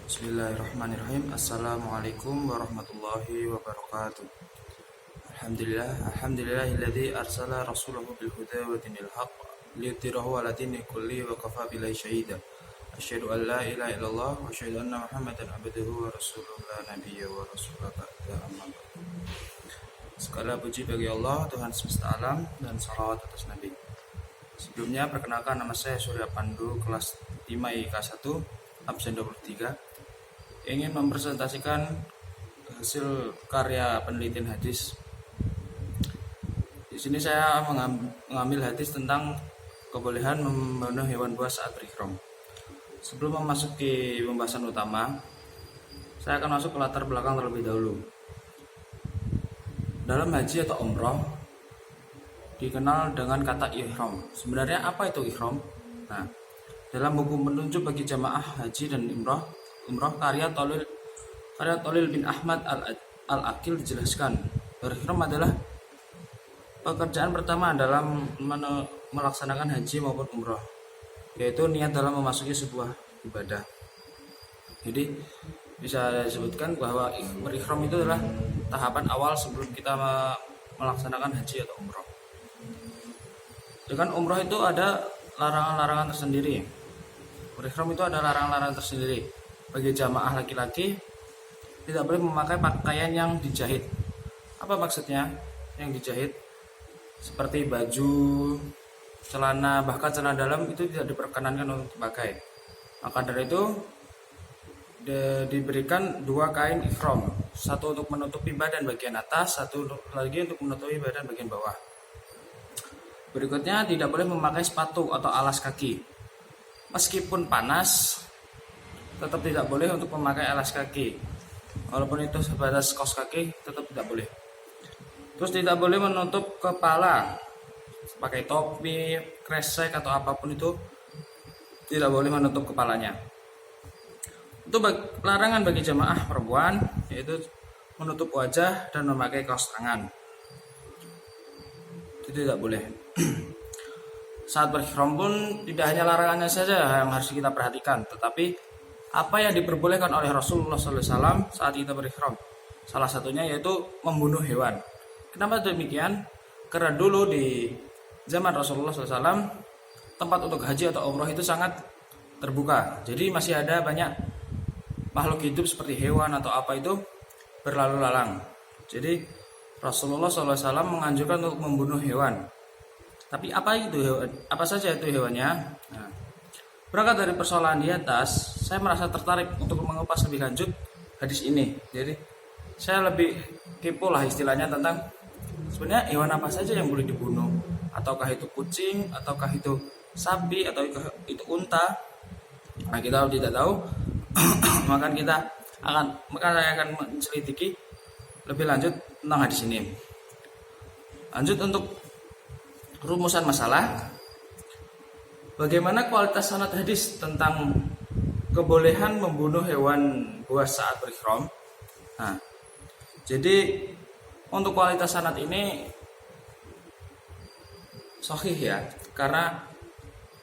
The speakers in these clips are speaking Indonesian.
Bismillahirrahmanirrahim. Assalamualaikum warahmatullahi wabarakatuh. Alhamdulillahilladzi arsala rasulahu bil huda wa dinil haqq liyudhhirahu 'ala dini kulli wa kafa billahi shahida. Asyhadu an la ilaha illallah wa asyhadu anna Muhammadan abduhu wa rasuluhu la nabiyya wa rasulullah ba'da amma ba'du. Segala puji bagi Allah, Tuhan semesta alam, dan salawat atas Nabi. Sebelumnya perkenalkan, nama saya Surya Pandu, kelas 5 IK 1, absen 23. Ingin mempresentasikan hasil karya penelitian hadis. Di sini saya mengambil hadis tentang kebolehan membunuh hewan buas saat berihram. Sebelum memasuki pembahasan utama, saya akan masuk ke latar belakang terlebih dahulu. Dalam haji atau umroh dikenal dengan kata ihram. Sebenarnya apa itu ihram? Nah, dalam buku petunjuk bagi jamaah haji dan umroh karya Tolil bin Ahmad al-Aqil dijelaskan, berihram adalah pekerjaan pertama dalam melaksanakan haji maupun umroh, yaitu niat dalam memasuki sebuah ibadah. Jadi bisa disebutkan bahwa berihram itu adalah tahapan awal sebelum kita melaksanakan haji atau umroh. Dengan umroh itu ada larangan-larangan tersendiri. Berihram itu ada larangan-larangan tersendiri. Bagi jamaah laki-laki tidak boleh memakai pakaian yang dijahit. Apa maksudnya yang dijahit? Seperti baju, celana, bahkan celana dalam itu tidak diperkenankan untuk dipakai. Maka dari itu diberikan dua kain ihram, satu untuk menutupi badan bagian atas, satu lagi untuk menutupi badan bagian bawah. Berikutnya, tidak boleh memakai sepatu atau alas kaki. Meskipun panas, tetap tidak boleh untuk memakai alas kaki. Walaupun itu sebatas kaos kaki, tetap tidak boleh. Terus tidak boleh menutup kepala, pakai topi, kresek atau apapun itu, tidak boleh menutup kepalanya. Itu larangan bagi jamaah perempuan, yaitu menutup wajah dan memakai kaos tangan. Itu tidak boleh. Saat berihram pun tidak hanya larangannya saja yang harus kita perhatikan, tetapi apa yang diperbolehkan oleh Rasulullah SAW saat kita berihram. Salah satunya yaitu membunuh hewan. Kenapa demikian? Karena dulu di zaman Rasulullah SAW tempat untuk haji atau umroh itu sangat terbuka. Jadi masih ada banyak makhluk hidup seperti hewan atau apa itu berlalu lalang. Jadi Rasulullah SAW menganjurkan untuk membunuh hewan. Tapi apa saja itu hewannya? Nah, berangkat dari persoalan di atas, saya merasa tertarik untuk mengupas lebih lanjut hadis ini. Jadi saya lebih kepo lah istilahnya tentang sebenarnya hewan apa saja yang boleh dibunuh. Ataukah itu kucing, ataukah itu sapi, atau itu unta. Nah, kita tidak tahu, maka saya akan menselidiki lebih lanjut tentang hadis ini. Lanjut untuk rumusan masalah. Bagaimana kualitas sanad hadis tentang kebolehan membunuh hewan buas saat berihram? Nah, jadi untuk kualitas sanad ini sahih ya, karena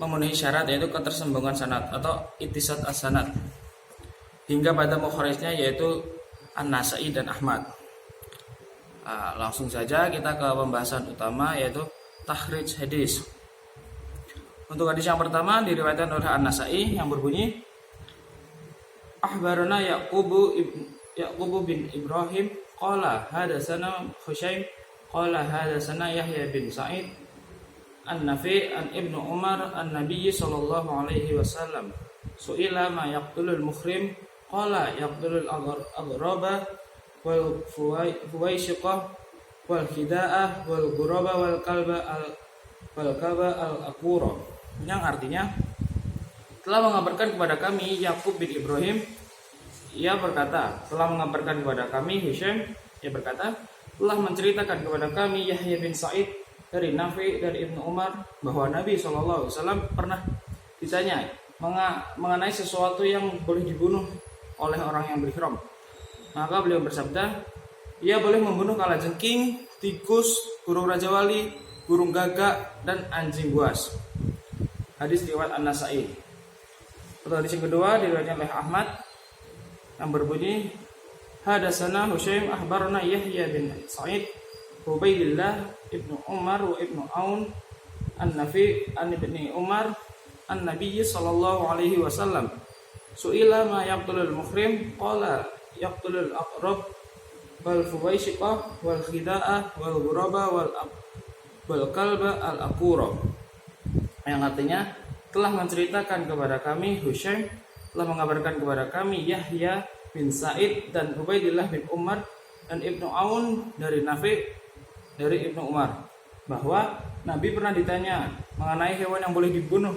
memenuhi syarat yaitu ketersambungan sanad atau ittisal as-sanad hingga pada mukharijnya yaitu An-Nasa'i dan Ahmad. Nah, langsung saja kita ke pembahasan utama yaitu takhrij hadis. Untuk hadis yang pertama diriwayatkan oleh An-Nasa'i yang berbunyi, Akhbarana Ya'qub bin Ibrahim qala hadatsana Husyaim qala hadatsana Yahya bin Sa'id an-Nafi' an Ibnu Umar an-Nabiy sallallahu alaihi wasallam su'ila ma yaqtulul muhrim qala yaqtulul aghraba wal fuwaishiqah wal khida'ah wal ghuraba wal kalba al-aqura, yang artinya telah mengabarkan kepada kami Ya'qub bin Ibrahim, ia berkata, telah mengabarkan kepada kami Hisham, ia berkata, telah menceritakan kepada kami Yahya bin Sa'id dari Nafi' dari Ibnu Umar bahwa Nabi SAW pernah ditanya mengenai sesuatu yang boleh dibunuh oleh orang yang berihram. Maka beliau bersabda, ia boleh membunuh kalajengking, tikus, burung raja wali, burung gagak, dan anjing buas. Hadis riwayat An-Nasa'i. Hadis yang kedua diriwayatkan oleh Ahmad yang berbunyi Hadatsana Husyaim akhbarana Yahya bin Sa'id Ubaidillah ibnu Umar wa ibnu Aun an-Nafi an ibni Umar an-Nabi sallallahu alaihi wasallam su'ila ma yaqtulul muhrim qala yaqtulul aqrab wal fuwaishiqah wal khida'ah wal ghuraba wal kalba al aqura, yang artinya telah menceritakan kepada kami Husyaim, telah mengabarkan kepada kami Yahya bin Sa'id dan Ubaidillah bin Umar dan Ibnu Aun dari Nafi dari Ibnu Umar bahwa Nabi pernah ditanya mengenai hewan yang boleh dibunuh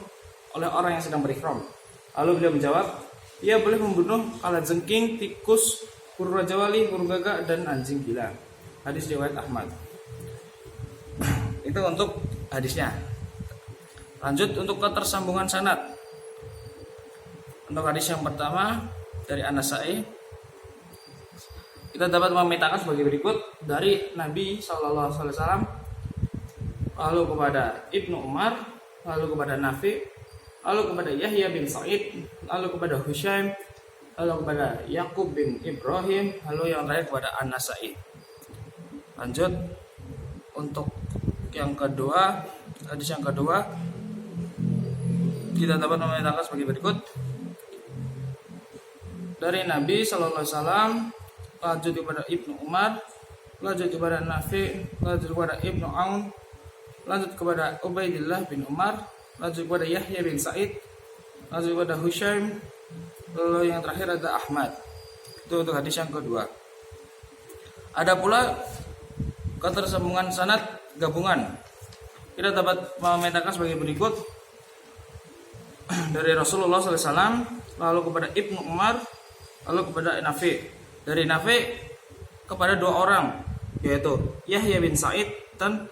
oleh orang yang sedang berihram. Lalu beliau menjawab, ia boleh membunuh kalajengking, tikus, burung rajawali, burung gagak, dan anjing gila. Hadis riwayat Ahmad. Itu untuk hadisnya. Lanjut untuk ketersambungan sanad. Untuk hadis yang pertama dari An-Nasa'i, kita dapat memetakan sebagai berikut dari Nabi SAW, lalu kepada Ibnu Umar, lalu kepada Nafi, lalu kepada Yahya bin Sa'id, lalu kepada Husyaim, lalu kepada Yakub bin Ibrahim, lalu yang terakhir kepada An-Nasa'i. Lanjut untuk yang kedua, hadis yang kedua kita dapat memetakan sebagai berikut dari Nabi SAW, lanjut kepada Ibnu Umar, lanjut kepada Nafi, lanjut kepada Ibnu Aun, lanjut kepada Ubaidillah bin Umar, lanjut kepada Yahya bin Sa'id, lanjut kepada Husyaim, lalu yang terakhir ada Ahmad. Itu untuk hadis yang kedua. Ada pula ketersambungan sanad gabungan. Kita dapat memetakan sebagai berikut dari Rasulullah SAW, lalu kepada Ibnu Umar, lalu kepada Nafi. Dari Nafi kepada dua orang, yaitu Yahya bin Sa'id dan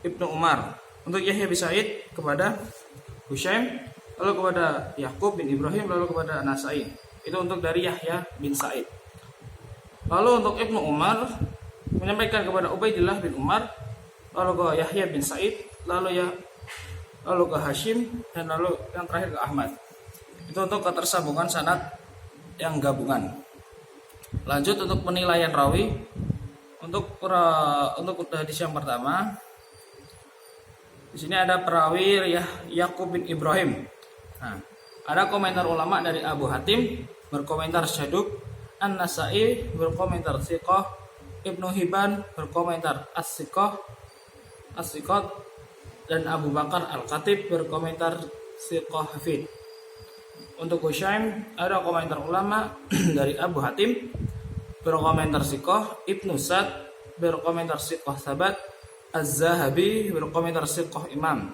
Ibnu Umar. Untuk Yahya bin Sa'id kepada Husyaim, lalu kepada Yakub bin Ibrahim, lalu kepada Nasai. Itu untuk dari Yahya bin Sa'id. Lalu untuk Ibnu Umar menyampaikan kepada Ubaidillah bin Umar, lalu ke Yahya bin Sa'id, lalu ke Hashim, dan lalu yang terakhir ke Ahmad. Itu untuk ketersambungan sanad yang gabungan. Lanjut untuk penilaian rawi. Untuk hadis yang pertama, di sini ada perawi Yakub bin Ibrahim. Nah, ada komentar ulama dari Abu Hatim berkomentar syaduk, An-Nasa'i berkomentar thiqah, Ibnu Hibban berkomentar as-thiqah, dan Abu Bakar Al-Khatib berkomentar thiqah hafid. Untuk Husyaim ada komentar ulama dari Abu Hatim berkomentar thiqah, Ibnu Sa'd berkomentar thiqah sabat, Az-Zahabi berkomentar thiqah imam.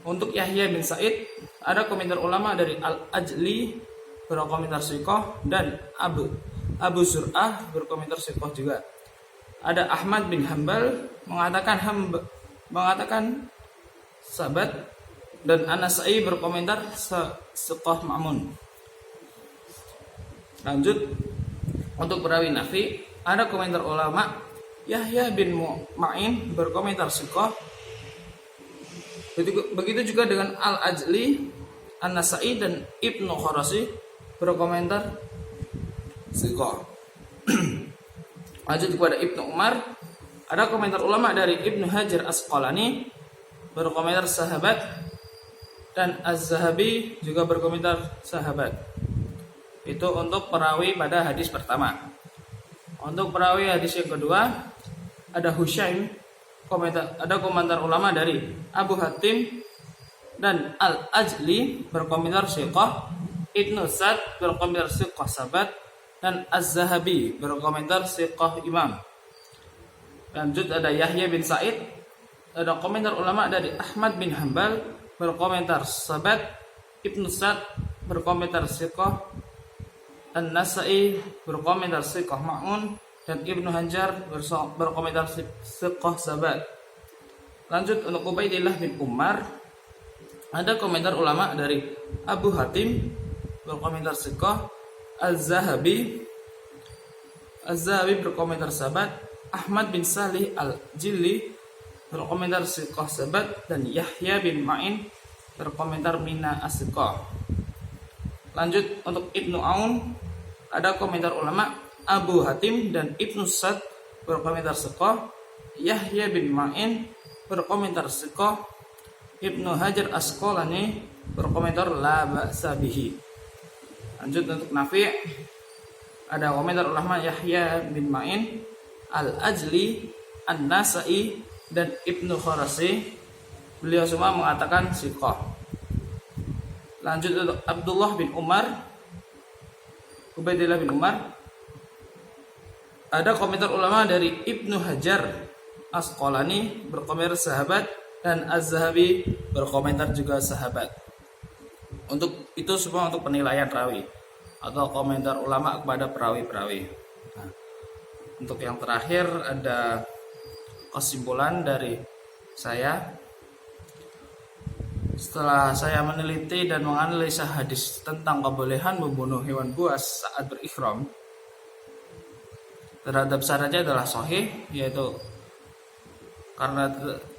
Untuk Yahya bin Sa'id ada komentar ulama dari Al-Ajli berkomentar thiqah, dan Abu Zur'ah berkomentar thiqah juga. Ada Ahmad bin Hanbal mengatakan sabat, dan An-Nasa'i berkomentar thiqah ma'mun. Lanjut untuk perawi Nafi ada komentar ulama Yahya bin Ma'in berkomentar thiqah. Begitu juga dengan Al-Ajli, An-Nasa'i, dan Ibnu Kharasi berkomentar thiqah. Lanjut kepada Ibnu Umar, ada komentar ulama dari Ibnu Hajar Asqalani berkomentar sahabat, dan Az-Zahabi juga berkomentar sahabat. Itu untuk perawi pada hadis pertama. Untuk perawi hadis yang kedua ada Husyaim, ada komentar ulama dari Abu Hatim dan Al-Ajli berkomentar thiqah, Ibnu Sa'd berkomentar thiqah sahabat, dan Az-Zahabi berkomentar thiqah imam. Lanjut ada Yahya bin Sa'id, ada komentar ulama dari Ahmad bin Hanbal berkomentar sahabat, Ibnu Sa'd berkomentar thiqah, An-Nasa'i berkomentar thiqah ma'mun, dan Ibnu Hajar berkomentar thiqah sahabat. Lanjut untuk Ubaidillah bin Umar, ada komentar ulama dari Abu Hatim berkomentar thiqah, Az-Zahabi berkomentar sahabat, Ahmad bin Salih Al-Jilli berkomentar thiqah sahabat, dan Yahya bin Ma'in berkomentar mina as-thiqah. Lanjut untuk Ibnu Aun Ada komentar ulama Abu Hatim dan Ibnu Sa'd berkomentar siqah, Yahya bin Ma'in berkomentar siqah, Ibnu Hajar Asqalani berkomentar la ba'sa bihi. Lanjut untuk Nafi', ada komentar ulama Yahya bin Ma'in, Al-Ajli, An-Nasa'i dan Ibnu Kharasi. Beliau semua mengatakan siqah. Lanjut untuk Abdullah bin Umar, Ubaidillah bin Umar. Ada komentar ulama dari Ibnu Hajar Asqalani berkomentar sahabat, dan Az-Zahabi berkomentar juga sahabat. Untuk itu semua untuk penilaian rawi atau komentar ulama kepada perawi-perawi. Nah, untuk yang terakhir ada kesimpulan dari saya. Setelah saya meneliti dan menganalisa hadis tentang kebolehan membunuh hewan buas saat berihram, terhadap syaratnya adalah sahih, yaitu karena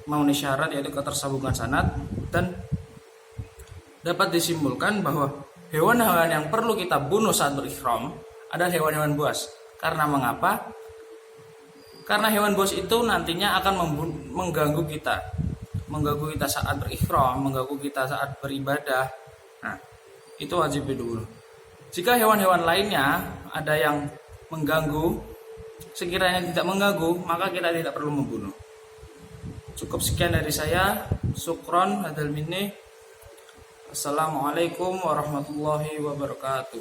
memenuhi syarat yaitu ketersambungan sanad, dan dapat disimpulkan bahwa hewan-hewan yang perlu kita bunuh saat berihram adalah hewan-hewan buas. Karena mengapa? Karena hewan buas itu nantinya akan mengganggu kita saat berihram, mengganggu kita saat beribadah. Nah, itu wajib dibunuh. Jika hewan-hewan lainnya ada yang mengganggu, sekiranya tidak mengganggu, maka kita tidak perlu membunuh. Cukup sekian dari saya. Syukron hadal minni. Assalamualaikum warahmatullahi wabarakatuh.